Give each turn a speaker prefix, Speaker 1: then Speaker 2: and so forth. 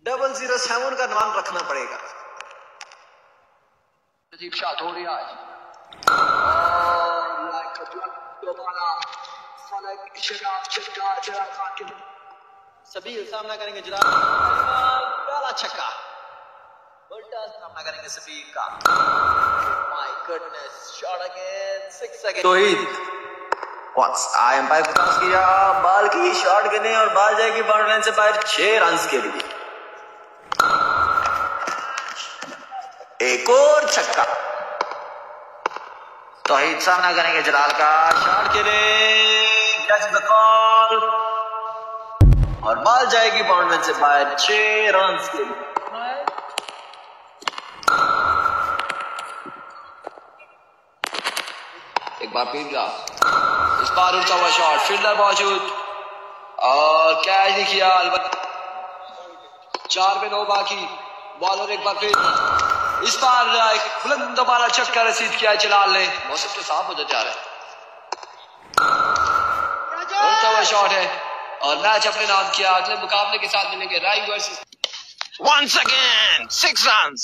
Speaker 1: 007 का नाम रखना पड़ेगा।
Speaker 2: अजीब शॉट हो रही है आज। सबीर सामना करेंगे जलाल, पहला छक्का, उल्टा सामना करेंगे सबीर का। My goodness, shot again, 6 again.
Speaker 1: Tawhid umpire को क्रॉस किया, बाल की शॉट गिने और बाल जाएगी बाउंड्री लाइन से बाहर 6 रन के लिए। एक और छक्का, तौहीद सामना करेंगे जलाल का, शॉट गिने, कैच द कॉल और बाल जाएगी बाउंड्री लाइन से बाहर 6 रन के लिए।
Speaker 2: एक बार फिर इस बार उड़ता हुआ शॉट, फील्डर मौजूद और कैच नहीं किया। 4 पे 9 बाकी, बॉलर एक बार फिर इस बार एक बुलंद दोबारा छक्का रसीद किया जलाल ने। मौसम तो साफ होता जा रहा है, उड़ता हुआ शॉट है और मैच अपने नाम किया। अगले मुकाबले के साथ मिलेंगे राई वर्सेस।
Speaker 1: Once again 6 runs।